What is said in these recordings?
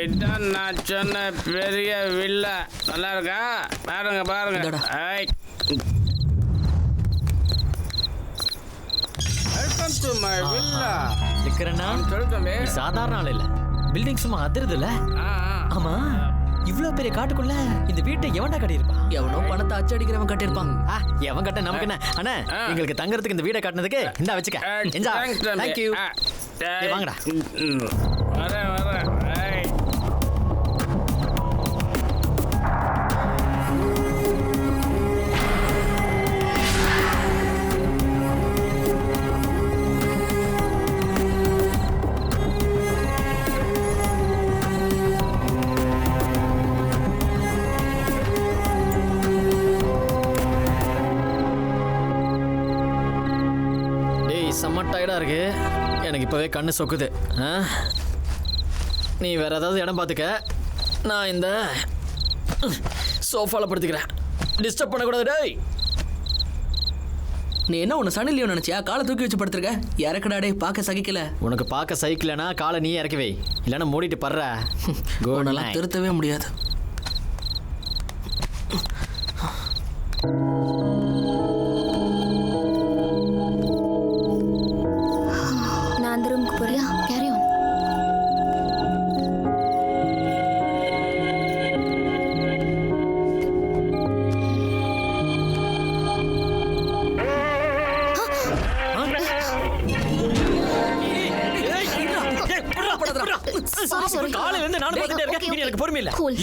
இதான் நான் சொன்ன பெரிய வில்லா. நல்லா இருக்கா? பாருங்க பாருங்க. Welcome to my villa. இருக்கிறேன்னா சாதாரண ஆள் இல்ல, பில்டிங் சும்மா அதிருதுல. ஆமா, இவ்வளவு பெரிய காட்டுக்குள்ள இந்த வீட்டை எவன்டா கட்டியிருப்பான்? எவனோ பணத்தை அச்சடிக்கிறவன் கட்டியிருப்பான். எவன் கட்ட நமக்கு என்ன? அண்ணா, எங்களுக்கு தங்கறதுக்கு இந்த வீடை கட்டினதுக்கு இந்தா வச்சுக்க. தேங்க்யூ. வாங்கடா. வரேன் வரேன். செம்ம டயர்டா இருக்கு எனக்கு, இப்பவே கண்ணு சொக்குது. நீ வேற ஏதாவது இடம் பார்த்துக்க, நான் இந்த சோஃபால படுத்துக்கிறேன். டிஸ்டர்ப் பண்ணக்கூடாது. டேய், நீ என்ன உன்னை சனி லியோன் நினைச்சியா? காலை தூக்கி வச்சு படுத்துருக்க. இறக்கடா டே, பார்க்க சகிக்கல. உனக்கு பார்க்க சைக்கிள்னா காலை நீ இறக்கி வை, இல்லைன்னா மூடிட்டு படுற. உன்னெல்லாம் திருத்தவே முடியாது. நான் அந்த ரூமுக்கு போறியா? Carry on.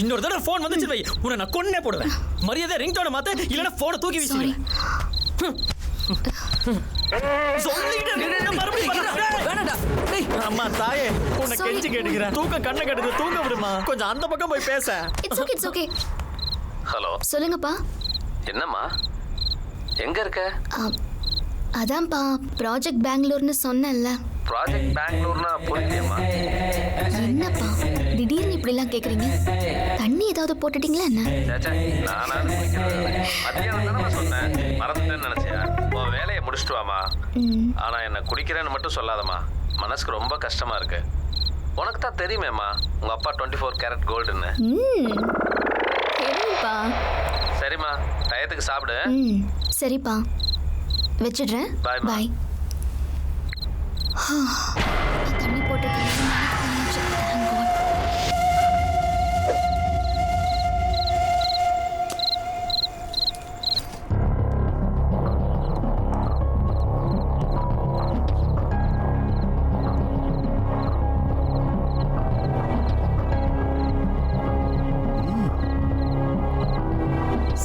இன்னொரு தடவை போன் வந்துச்சு வை, உன்னை நான் கொன்னே போடுவேன். மரியாதை ரிங்டோனை மாத்த, இல்லைன்னா போனை தூக்கி வீசுவேன். அம்மா தாயே, உன்னை கெஞ்சி கேட்டுக்கிறேன். தூக்கம் கண்ணை கட்டுது, தூங்க விடுமா. கொஞ்சம் அந்த பக்கம் போய் பேச. It's okay. ஹலோ, சொல்லுங்கப்பா. என்னம்மா, எங்க இருக்க? அதான்ப்பா, ப்ராஜெக்ட் பெங்களூர்னு சொன்னேன்ல. ப்ராஜெக்ட் பெங்களூர்னா புரியலையம்மா. என்னப்பா திடீர்னு இப்படிலாம் கேக்குறீங்க? தண்ணி ஏதாவது போட்டுட்டீங்களா என்ன? மத்தியானம் தானே சொன்னேன், மறந்துட்டேன்னு நினைச்சியா? உன் வேலையை முடிச்சுட்டு வாமா. ஆனா என்ன குடிக்கிறேன்னு மட்டும் சொல்லாதம்மா, மனசுக்கு ரொம்ப கஷ்டமா இருக்கு. உனக்கு தான் தெரியுமேம்மா, உங்க அப்பா 24 கேரட் கோல்டுன்னு. சரிம்மா, டயத்துக்கு சாப்பிடு. சரிப்பா, வச்சிடுறேன். பாய். தண்ணி போட்டு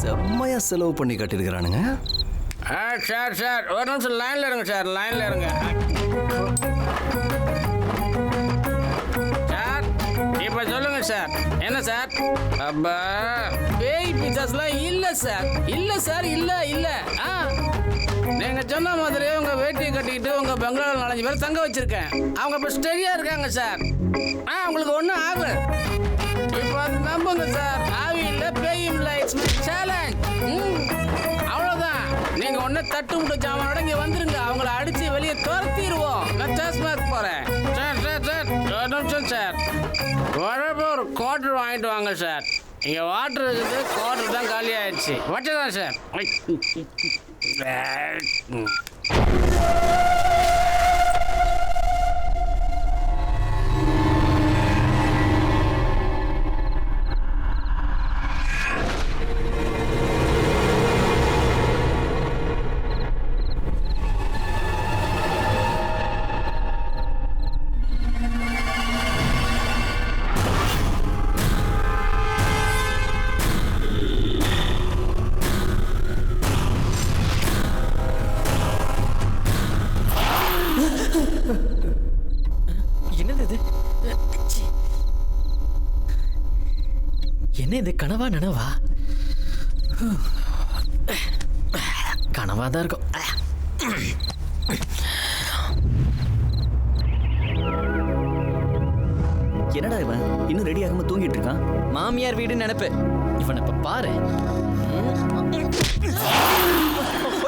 செம்மையா செலவு பண்ணி கட்டிருக்கிறானுங்க. சார் சார் ஒரு நிமிஷம் லைன்ல இருங்க சார், லைன்ல இருங்க சார். இப்ப சொல்லுங்க சார், என்ன சார்? அப்பா பேய் பிசாஸ்லாம் இல்ல சார், இல்ல சார், இல்ல இல்ல. நீங்க சொன்ன மாதிரி உங்க வேட்டியை கட்டிக்கிட்டு உங்க பெங்களூர் 4 பேர் தங்க வச்சிருக்கேன். அவங்க இப்ப ஸ்டெடியா இருக்காங்க சார். உங்களுக்கு ஒன்றும் ஆகல. இப்போ அது நம்புங்க சார், ஆவி இல்ல பேயும் இல்லை. It's my challenge. அவ்வளோதான். நீங்க ஒன்னு தட்டு முட்டு ஜாமானோட இங்க வந்துருங்க, அவங்கள அடிச்சு வெளியே துரத்திடுவோம். நான் டாஸ்மாக் போறேன். சார் சார் சார் ஒரு நிமிஷம் சார், வரப்போ ஒரு குவார்டர் வாங்கிட்டு வாங்க சார். இங்க வாட்டர் இருக்குது, குவார்டர் தான் காலி ஆயிடுச்சு. வச்சுதான் சார். என்ன இது, கனவா நனவா? கனவா தான் இருக்கும். என்னடா இவன் இன்னும் ரெடி ஆகாம தூங்கிட்டு இருக்கான்? மாமியார் வீடு நினைப்பு. இவனை இப்ப பாரு.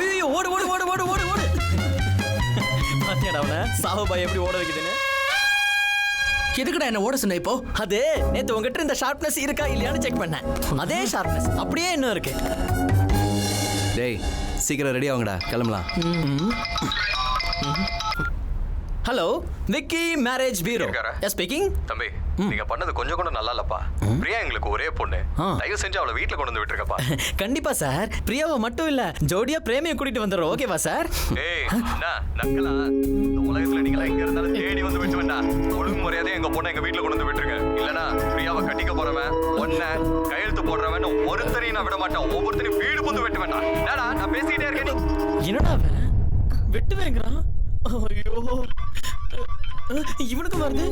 ஐயோ, ஓடு ஓடு ஓடு ஓடு ஓடு ஓடு. பாத்தியாடா அவனை, சாவு பாய் எப்படி ஓட வைக்குதுன்னு. எதுக்குடா என்ன ஓட சொன்ன இப்போ? அது நேத்து உங்ககிட்ட இந்த ஷார்ப்னஸ் இருக்கா இல்லையான்னு செக் பண்ணேன். அதே ஷார்ப்னஸ் அப்படியே இன்னும் இருக்கு. டேய் சீக்கிரம் ரெடி ஆகுங்கடா, கிளம்பலாம். ஹலோ, விக்கி மேரேஜ் பீரோ. இருக்காரா? Yes speaking. தம்பி நீங்க பண்ணது கொஞ்சம் கூட நல்லா இல்லப்பா. பிரியா எங்களுக்கு ஒரே பொண்ணு, தயவு செஞ்சு அவளை வீட்டுல கொண்டு வந்து விட்டுருக்கப்பா. கண்டிப்பா சார். பிரியாவை மட்டும் இல்ல, ஜோடியா பிரேமியை கூட்டிட்டு வந்துடுறோம். ஓகேவா சார்? ஏய் என்ன நக்கலா? இந்த உலகத்துல நீங்களா எங்க இருந்தாலும் தேடி வந்து விட்டு வேண்டாம். ஒழுங்கு மரியாதையா எங்க பொண்ணை எங்க வீட்டுல கொண்டு வந்து விட்டுருங்க. இல்லனா பிரியாவை கட்டிக்க போறவன் ஒன்ன கையெழுத்து போடுறவன் ஒருத்தரையும் நான் விட மாட்டேன். ஒவ்வொருத்தரையும் வீடு புந்து வெட்ட வேண்டாம். ஏடா நான் பேசிக்கிட்டே இருக்கேன். என்னடா அவன் வெட்டுவேங்கிறான்? ஐயோ, இவனுக்கு வருது,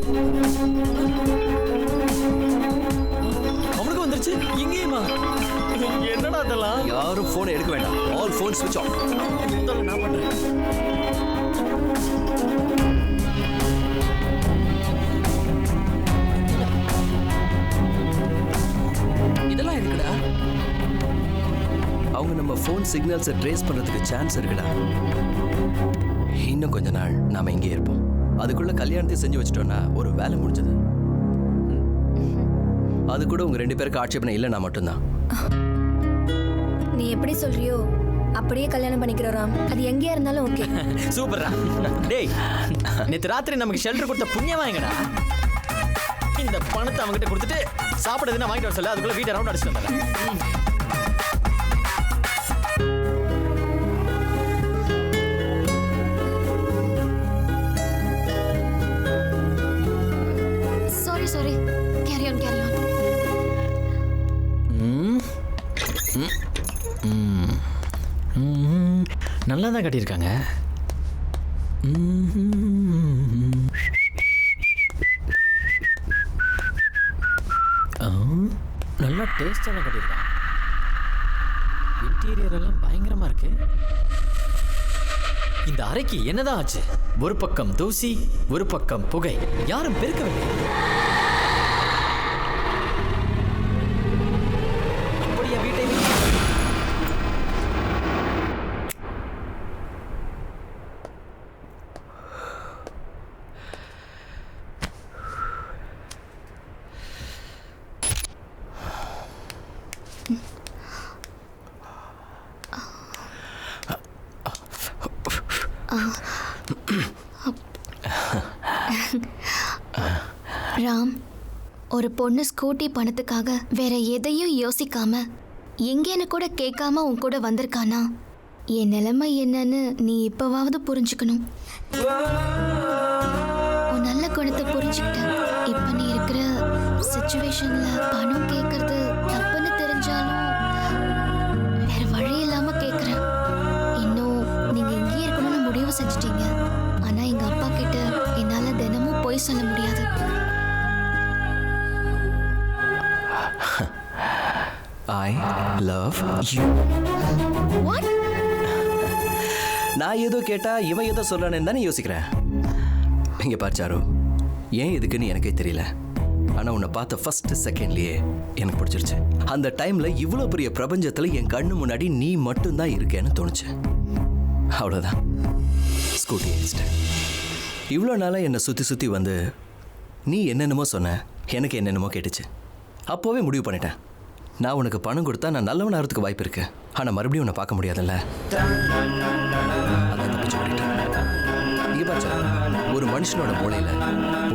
அவனுக்கு வந்துருச்சு. இங்கேயுமா? என்னடா அதெல்லாம்? யாரும் போனை எடுக்க வேண்டாம். ஆல் போன் ஸ்விட்ச் ஆஃப். நான் பண்றேன். இதெல்லாம் இருக்குடா. அவங்க நம்ம ஃபோன் சிக்னல்ஸை ட்ரேஸ் பண்ணுறதுக்கு சான்ஸ் இருக்குடா. இன்னும் கொஞ்ச நாள் நாம இங்கே இருப்போம். அதுக்குள்ள கல்யாணத்தை செஞ்சு வச்சிட்டோம்னா ஒரு வேலை முடிஞ்சது. அது கூட உங்க 2 பேருக்கு ஆட்சேபனை இல்லைன்னா மட்டும்தான். நீ எப்படி சொல்றியோ அப்படியே கல்யாணம் பண்ணிக்கிறோம் ராம். அது எங்கேயா இருந்தாலும் ஓகே. சூப்பர்ரா. டேய், நேத்து ராத்திரி நமக்கு ஷெல்டர் கொடுத்த புண்ணியமா எங்கடா? இந்த பணத்தை அவங்ககிட்ட கொடுத்துட்டு சாப்பிடுறதுன்னா வாங்கிட்டு வர சொல்ல, அதுக்குள்ள வீட்டை ரவுண்ட் அடிச்சுட்டு வந்துடுறேன். Sorry, carry on. நல்லா தான் கட்டியிருக்காங்க. நல்லா டேஸ்டாக தான் கட்டியிருக்காங்க. இன்டீரியர் எல்லாம் பயங்கரமா இருக்கு. இந்த அறைக்கு என்னதான் ஆச்சு? ஒரு பக்கம் தூசி, ஒரு பக்கம் புகை. யாரும் பெருக்கவில்லை. அப்படியே வீட்டை ராம், ஒரு பொண்ணு ஸ்கூட்டி பணத்துக்காக வேற எதையும் யோசிக்காம எங்கேன்னு கூட கேட்காம உன் கூட வந்திருக்கானா? என் நிலைமை என்னன்னு நீ இப்பவாவது புரிஞ்சுக்கணும். உன் நல்ல குணத்தை புரிஞ்சுக்கிட்ட. இப்ப நீ இருக்கிற சிச்சுவேஷன்ல பணம் கேட்கறது தப்புன்னு தெரிஞ்சாலும் வேற வழி இல்லாம கேட்கறேன். இன்னும் நீங்க இங்கேயே இருக்கணும்னு முடிவு செஞ்சுட்டீங்க. ஆனா எங்க அப்பா கிட்ட என்னால தினமும் பொய் சொல்ல முடியாது. I love you. What? நான் ஏதோ கேட்டா இவன் ஏதோ சொல்றானே தானே யோசிக்கிறேன். இங்க பாரு சாரு, ஏன் எதுக்குன்னு எனக்கே தெரியல. ஆனா உன்னை பார்த்த ஃபர்ஸ்ட் செகண்ட்லயே எனக்கு பிடிச்சிருச்சு. அந்த டைம்ல இவ்வளோ பெரிய பிரபஞ்சத்துல என் கண்ணு முன்னாடி நீ மட்டும்தான் இருக்கேன்னு தோணுச்சு. அவ்வளோதான், ஸ்கூட்டி அடிச்சிட்டேன். இவ்வளோ நாளாக என்னை சுற்றி வந்து நீ என்னென்னமோ சொன்ன, எனக்கு என்னென்னமோ கேட்டுச்சு. அப்போவே முடிவு பண்ணிட்டேன், நான் உனக்கு பணம் கொடுத்தா நான் நல்லவன் ஆகிறதுக்கு வாய்ப்பு இருக்கு. ஆனால் மறுபடியும் உன்னை பார்க்க முடியாதுல்ல. அதான் தப்பிச்சு ஓடிட்டேன். இங்கே பாச்சா, ஒரு மனுஷனோட மூளையில்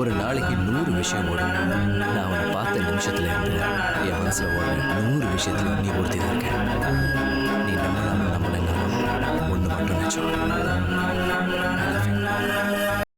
ஒரு நாளைக்கு 100 விஷயம் ஓடும். நான் உன்னை பார்த்த நிமிஷத்துல இருந்து என் மனசில் ஓடுற 100 விஷயத்துல நீ ஒருத்தி தான் இருக்கேன்.